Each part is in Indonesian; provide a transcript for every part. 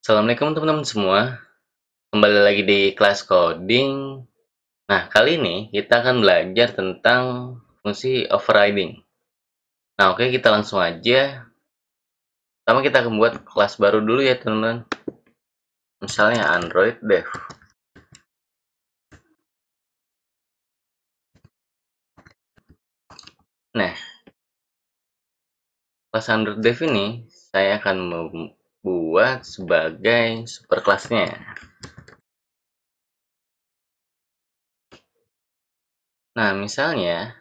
Assalamualaikum teman-teman semua, kembali lagi di kelas coding. Nah, kali ini kita akan belajar tentang fungsi overriding. Nah, oke, kita langsung aja. Pertama kita akan buat kelas baru dulu ya teman-teman. Misalnya Android Dev. Nah, kelas Android Dev ini saya akan membuat sebagai superkelasnya. Nah, misalnya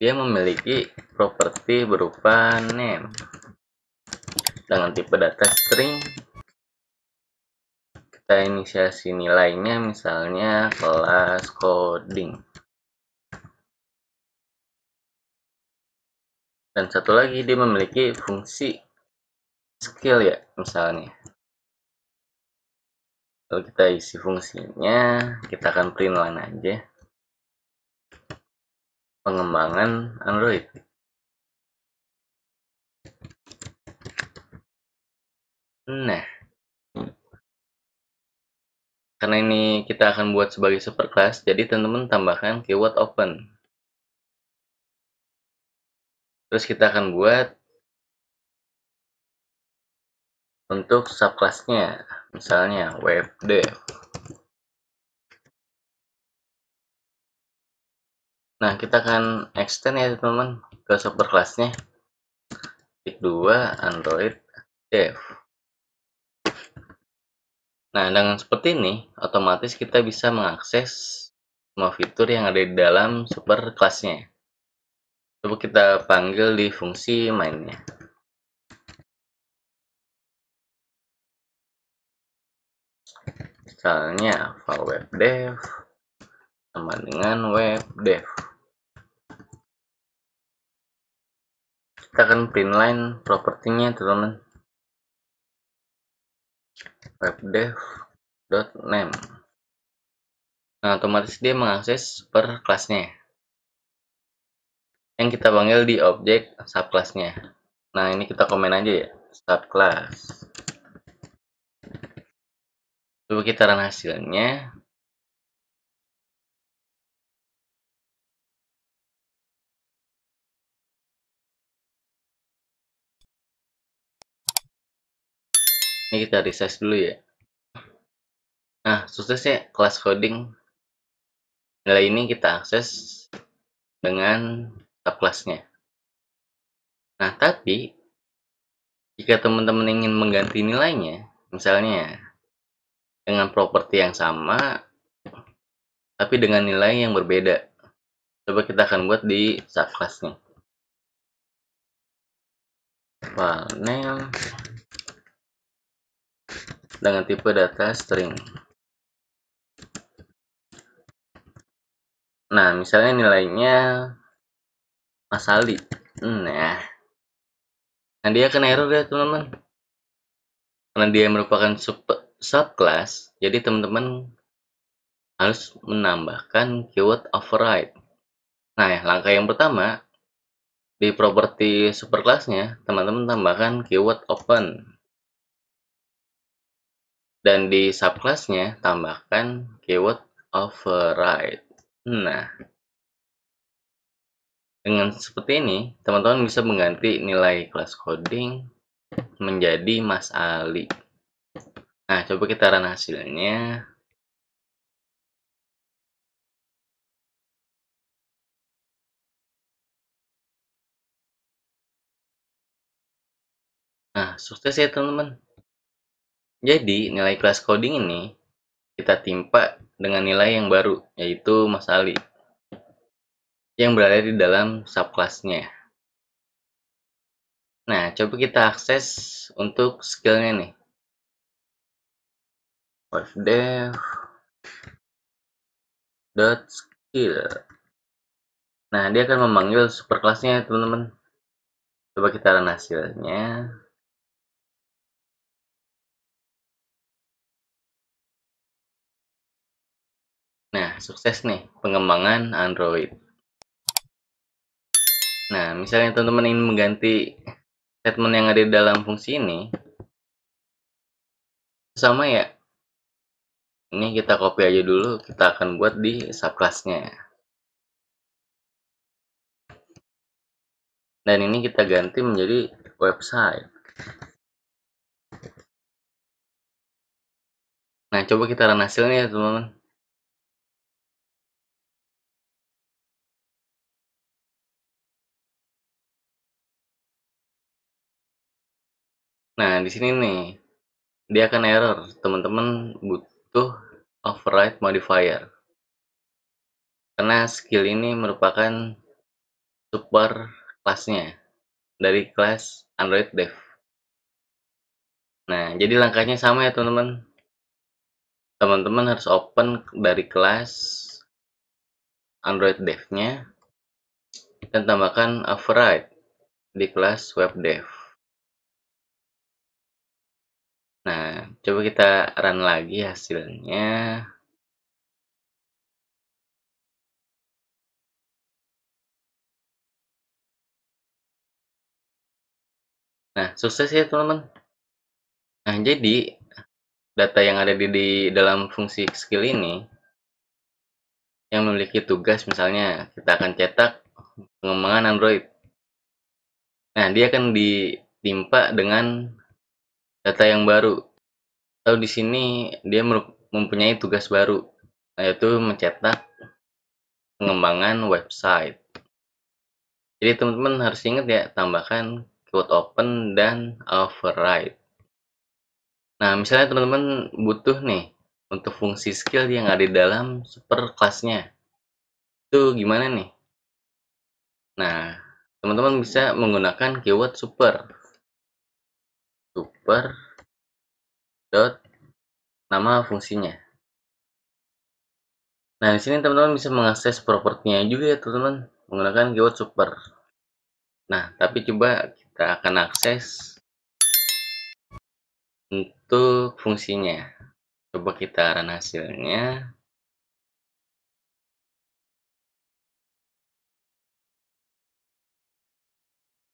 dia memiliki properti berupa name dengan tipe data string. Kita inisiasi nilainya misalnya kelas coding. Dan satu lagi dia memiliki fungsi skill ya misalnya. Kalau kita isi fungsinya, kita akan print line aja. Pengembangan Android. Nah, karena ini kita akan buat sebagai superclass, jadi teman-teman tambahkan keyword open. Terus kita akan buat untuk subclassnya, misalnya webdev. Nah, kita akan extend ya teman-teman ke superclassnya. Titik 2 Android Dev. Nah, dengan seperti ini, otomatis kita bisa mengakses semua fitur yang ada di dalam superclassnya. Coba kita panggil di fungsi mainnya. Misalnya file webdev sama dengan webdev. Kita akan print line propertinya teman-teman. Webdev.name. Nah, otomatis dia mengakses superclassnya yang kita panggil di objek subclassnya. Nah, ini kita komen aja ya, start class. Coba kita run hasilnya. Ini kita resize dulu ya. Nah, sukses ya kelas coding. Nilai ini kita akses dengan subclassnya. Nah, tapi jika teman-teman ingin mengganti nilainya, misalnya dengan properti yang sama, tapi dengan nilai yang berbeda. Coba kita akan buat di subclassnya. File name dengan tipe data string. Nah, misalnya nilainya Mas Ali. Nah dia akan error ya teman-teman. Karena dia merupakan subclass, jadi teman-teman harus menambahkan keyword override. Nah, langkah yang pertama di properti superclassnya, teman-teman tambahkan keyword open. Dan di subclassnya tambahkan keyword override. Nah, dengan seperti ini, teman-teman bisa mengganti nilai kelas coding menjadi Mas Ali. Nah, coba kita run hasilnya. Nah, sukses ya teman-teman. Jadi, nilai kelas coding ini kita timpa dengan nilai yang baru, yaitu Mas Ali, yang berada di dalam subclassnya. Nah, coba kita akses untuk skillnya nih. webdev.skill. Nah, dia akan memanggil superclassnya teman-teman. Coba kita run hasilnya. Nah, sukses nih pengembangan Android. Nah, misalnya teman-teman ingin mengganti statement yang ada di dalam fungsi ini, Sama ya, ini kita copy aja dulu, kita akan buat di subclass-nya. Dan ini kita ganti menjadi website. Nah, coba kita run hasilnya ya, teman-teman. Nah, di sini nih, dia akan error. Teman-teman butuh override modifier. Karena skill ini merupakan super kelasnya dari kelas Android Dev. Nah, jadi langkahnya sama ya, teman-teman. Teman-teman harus open dari kelas Android Dev-nya dan tambahkan override di kelas Web Dev. Nah, coba kita run lagi hasilnya. Nah, sukses ya, teman-teman. Nah, jadi data yang ada di dalam fungsi skill ini yang memiliki tugas, misalnya kita akan cetak pengembangan Android. Nah, dia akan ditimpa dengan data yang baru. Atau di sini dia mempunyai tugas baru, yaitu mencetak pengembangan website. Jadi teman-teman harus ingat ya, tambahkan keyword open dan override. Nah, misalnya teman-teman butuh nih untuk fungsi skill yang ada di dalam super kelasnya. Itu gimana nih? Nah, teman-teman bisa menggunakan keyword super. Super dot nama fungsinya. Nah, di sini teman-teman bisa mengakses propertinya juga ya, teman-teman, menggunakan keyword super. Nah, tapi coba kita akan akses untuk fungsinya. Coba kita run hasilnya.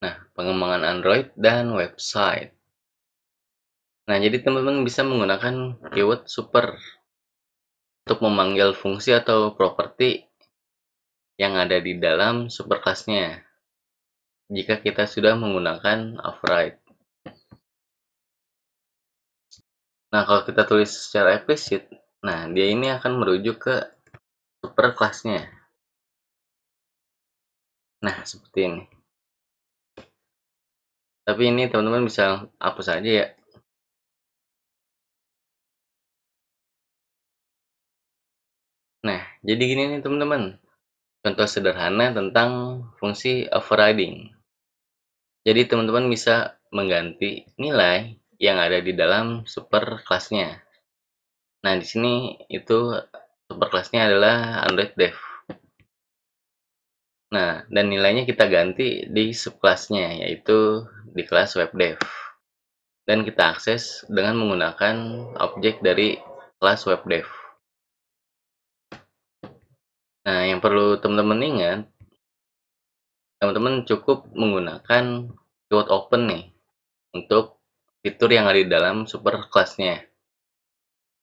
Nah, pengembangan Android dan website. Nah, jadi teman-teman bisa menggunakan keyword super untuk memanggil fungsi atau properti yang ada di dalam superclass-nya jika kita sudah menggunakan override. Nah, kalau kita tulis secara eksplisit, nah dia ini akan merujuk ke superclass-nya. Nah, seperti ini. Tapi ini teman-teman bisa hapus aja ya. Nah, jadi gini nih teman-teman. Contoh sederhana tentang fungsi overriding. Jadi teman-teman bisa mengganti nilai yang ada di dalam superclass-nya. Nah, di sini itu superclass-nya adalah Android Dev. Nah, dan nilainya kita ganti di subclass-nya, yaitu di kelas Web Dev. Dan kita akses dengan menggunakan objek dari kelas Web Dev. Nah, yang perlu teman-teman ingat, teman-teman cukup menggunakan keyword open nih untuk fitur yang ada di dalam superclass-nya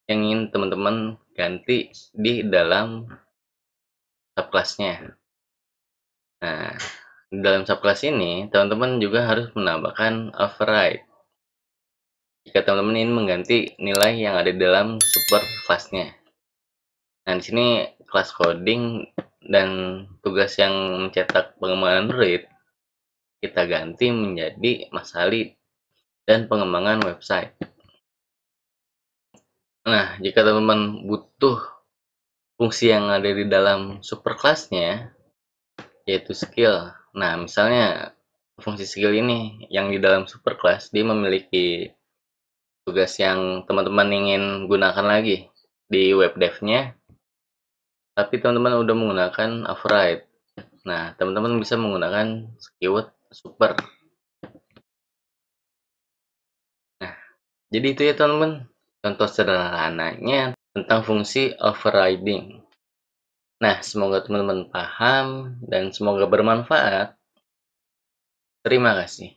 yang ingin teman-teman ganti di dalam subclass-nya. Nah, di dalam subclass ini teman-teman juga harus menambahkan override jika teman-teman ingin mengganti nilai yang ada di dalam superclass-nya. Nah, di sini kelas coding dan tugas yang mencetak pengembangan Android kita ganti menjadi masalah dan pengembangan website. Nah, jika teman-teman butuh fungsi yang ada di dalam superclass-nya, yaitu skill. Nah, misalnya fungsi skill ini yang di dalam superclass, dia memiliki tugas yang teman-teman ingin gunakan lagi di web dev-nya, tapi teman-teman udah menggunakan override. Nah, teman-teman bisa menggunakan keyword super. Nah, jadi itu ya teman-teman, contoh sederhananya tentang fungsi overriding. Nah, semoga teman-teman paham dan semoga bermanfaat. Terima kasih.